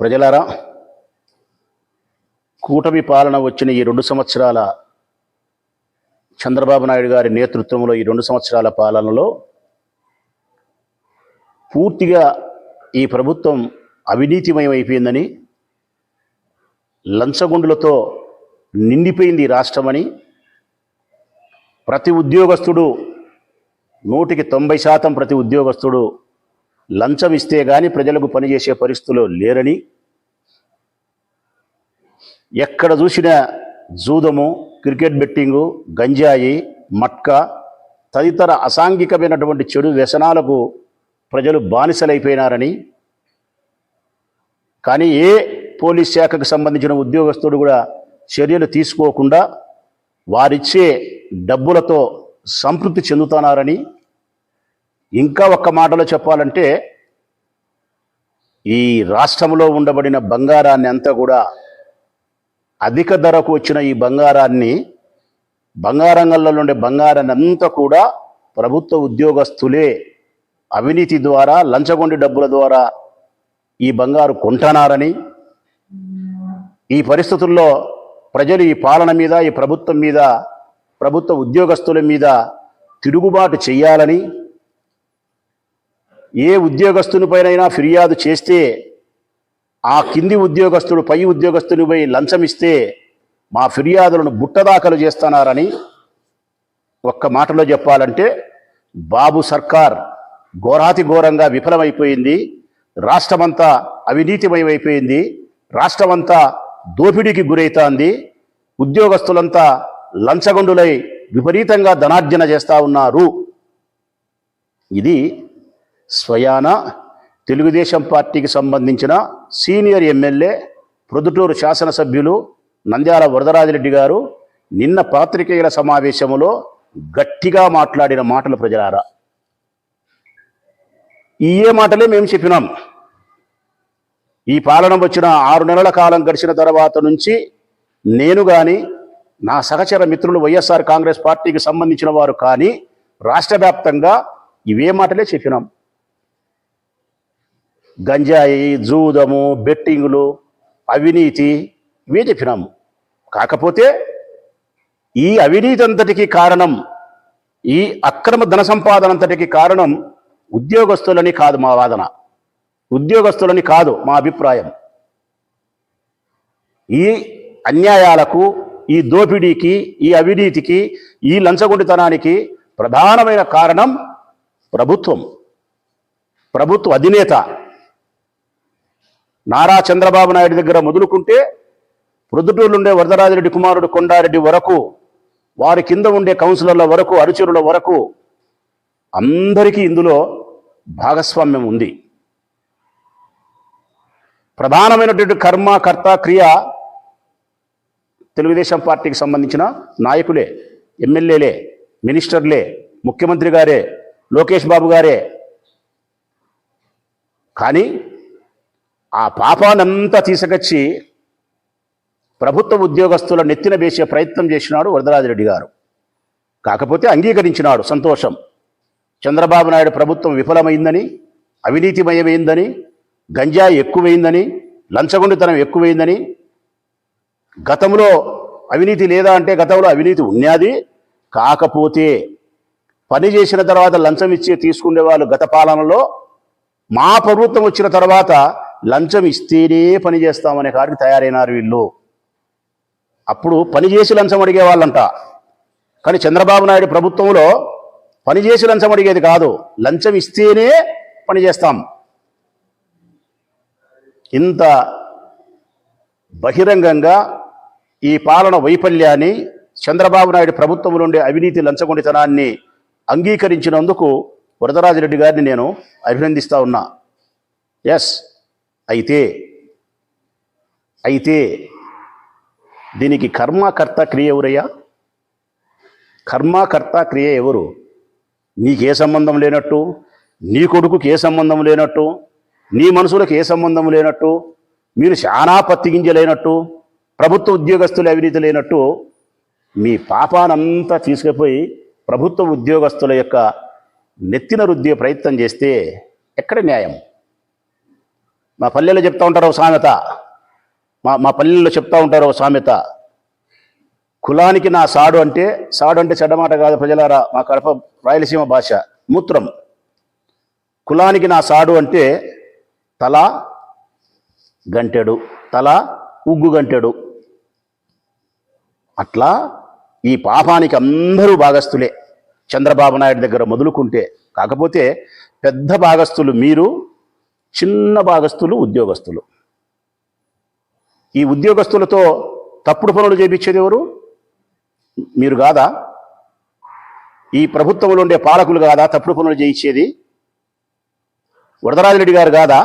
ప్రజలారా, కూటమి పాలన వచ్చిన ఈ 2 సంవత్సరాల చంద్రబాబు నాయుడు గారి నేతృత్వంలో ఈ 2 సంవత్సరాల పాలనలో పూర్తిగా ఈ ప్రభుత్వం అవినీతిమయం అయిపోయిందని, లంచగొండులతో నిండిపోయింది ఈ రాష్ట్రమని, ప్రతి ఉద్యోగస్తుడు 100% ప్రతి ఉద్యోగస్తుడు లంచం ఇస్తే కానీ ప్రజలకు పనిచేసే పరిస్థితుల్లో లేరని, ఎక్కడ చూసినా జూదము, క్రికెట్ బెట్టింగు, గంజాయి, మట్కా తదితర అసాంఘికమైనటువంటి చెడు వ్యసనాలకు ప్రజలు బానిసలైపోయినారని, కానీ ఏ పోలీస్ శాఖకు సంబంధించిన ఉద్యోగస్తుడు కూడా చర్యలు తీసుకోకుండా వారిచ్చే డబ్బులతో సంతృప్తి చెందుతున్నారని, ఇంకా ఒక్క మాటలో చెప్పాలంటే ఈ రాష్ట్రంలో ఉండబడిన బంగారాన్ని అంతా కూడా అధిక ధరకు వచ్చిన ఈ బంగారంగంలో ఉండే బంగారాన్ని అంతా కూడా ప్రభుత్వ ఉద్యోగస్తులే అవినీతి ద్వారా, లంచగొండి డబ్బుల ద్వారా ఈ బంగారు కొంటున్నారని, ఈ పరిస్థితుల్లో ప్రజలు ఈ పాలన మీద, ఈ ప్రభుత్వం మీద, ప్రభుత్వ ఉద్యోగస్తుల మీద తిరుగుబాటు చేయాలని, ఏ ఉద్యోగస్తునిపైనైనా ఫిర్యాదు చేస్తే ఆ కింది ఉద్యోగస్తుడు పై ఉద్యోగస్తునిపై లంచం ఇస్తే మా ఫిర్యాదులను బుట్టదాఖలు చేస్తున్నారని, ఒక్క మాటలో చెప్పాలంటే బాబు సర్కార్ ఘోరాతి ఘోరంగా విఫలమైపోయింది. రాష్ట్రమంతా అవినీతిమయమైపోయింది. రాష్ట్రమంతా దోపిడీకి గురైతోంది. ఉద్యోగస్తులంతా లంచగొండులై విపరీతంగా ధనార్జన చేస్తూ ఉన్నారు. ఇది స్వయాన తెలుగుదేశం పార్టీకి సంబంధించిన సీనియర్ ఎమ్మెల్యే, ప్రొద్దుటూరు శాసనసభ్యులు నంద్యాల వరదరాజిరెడ్డి గారు నిన్న పాత్రికేయుల సమావేశంలో గట్టిగా మాట్లాడిన మాటలు. ప్రజలారా, ఏ మాటలే మేము చెప్పినాం. ఈ పాలన వచ్చిన 6 నెలల కాలం గడిచిన తర్వాత నుంచి నేను కానీ, నా సహచర మిత్రులు వైఎస్ఆర్ కాంగ్రెస్ పార్టీకి సంబంధించిన వారు కానీ రాష్ట్ర వ్యాప్తంగా ఇవే మాటలే చెప్పినాం. గంజాయి, జూదము, బెట్టింగులు, అవినీతి ఇవే చెప్పినాము. కాకపోతే ఈ అవినీతి అంతటికి కారణం, ఈ అక్రమ ధన సంపాదన అంతటికి కారణం ఉద్యోగస్తులని కాదు మా వాదన, ఉద్యోగస్తులని కాదు మా అభిప్రాయం. ఈ అన్యాయాలకు, ఈ దోపిడీకి, ఈ అవినీతికి, ఈ లంచగొండితనానికి ప్రధానమైన కారణం ప్రభుత్వ అధినేత నారా చంద్రబాబు నాయుడు దగ్గర మొదలుకుంటే ప్రొద్దుటూరులో ఉండే వరదరాజిరెడ్డి కుమారుడు కొండారెడ్డి వరకు, వారి కింద ఉండే కౌన్సిలర్ల వరకు, అనుచరుల వరకు అందరికీ ఇందులో భాగస్వామ్యం ఉంది. ప్రధానమైనటువంటి కర్మ, కర్త, క్రియ తెలుగుదేశం పార్టీకి సంబంధించిన నాయకులే, ఎమ్మెల్యేలే, మినిస్టర్లే, ముఖ్యమంత్రి గారే, లోకేష్ బాబు గారే. కానీ ఆ పాపానంతా తీసుకొచ్చి ప్రభుత్వ ఉద్యోగస్తుల నెత్తిన వేసే ప్రయత్నం చేసినాడు వరదరాజిరెడ్డి గారు. కాకపోతే అంగీకరించినాడు, సంతోషం. చంద్రబాబు నాయుడు ప్రభుత్వం విఫలమైందని, అవినీతిమయమైందని, గంజాయి ఎక్కువైందని, లంచగొండితనం ఎక్కువైందని, గతంలో అవినీతి లేదా అంటే గతంలో అవినీతి ఉన్నది. కాకపోతే పని చేసిన తర్వాత లంచం ఇచ్చి తీసుకునే వాళ్ళు గత పాలనలో, మా ప్రభుత్వం వచ్చిన తర్వాత లంచం ఇస్తేనే పని చేస్తామనే కాడికి తయారైనారు వీళ్ళు. అప్పుడు పనిచేసి లంచం అడిగే వాళ్ళంట. కానీ చంద్రబాబు నాయుడు ప్రభుత్వంలో పనిచేసి లంచం అడిగేది కాదు, లంచం ఇస్తేనే పని చేస్తాం. ఇంత బహిరంగంగా ఈ పాలన వైఫల్యాన్ని, చంద్రబాబు నాయుడు ప్రభుత్వంలో ఉండే అవినీతి, లంచగొండితనాన్ని అంగీకరించినందుకు వరదరాజిరెడ్డి గారిని నేను అభినందిస్తూ ఉన్నా. ఎస్, అయితే దీనికి కర్మకర్త క్రియ ఎవరయ్యా? కర్మకర్త క్రియ ఎవరు? నీకే సంబంధం లేనట్టు, నీ కొడుకుకి ఏ సంబంధం లేనట్టు, నీ మనుషులకు ఏ సంబంధం లేనట్టు, మీరు చాలా పత్తిగింజలేనట్టు, ప్రభుత్వ ఉద్యోగస్తులు అవినీతి లేనట్టు మీ పాపానంతా తీసుకుపోయి ప్రభుత్వ ఉద్యోగస్తుల యొక్క నెత్తిన రుద్దే ప్రయత్నం చేస్తే ఎక్కడ న్యాయం? మా పల్లెల్లో చెప్తా ఉంటారు ఒక సామెత, మా పల్లెల్లో చెప్తా ఉంటారు ఒక సామెత, కులానికి నా సాడు అంటే చెడ్డమాట కాదు ప్రజలారా, మా కడప రాయలసీమ భాష, మూత్రం. కులానికి నా సాడు అంటే తల గంటెడు, తల ఉగ్గు గంటెడు. అట్లా ఈ పాపానికి అందరూ భాగస్థులే, చంద్రబాబు నాయుడు దగ్గర మొదలుకుంటే. కాకపోతే పెద్ద భాగస్థులు మీరు, చిన్న భాగస్థులు ఉద్యోగస్తులు. ఈ ఉద్యోగస్తులతో తప్పుడు పనులు చేయించేది ఎవరు? మీరు కాదా? ఈ ప్రభుత్వంలో ఉండే పాలకులు కాదా తప్పుడు పనులు చేయించేది? వరదరాజిరెడ్డి గారు కాదా?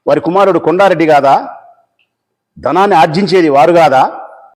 వారి కుమారుడు కొండారెడ్డి కాదా? ధనాన్ని ఆర్జించేది వారు కాదా?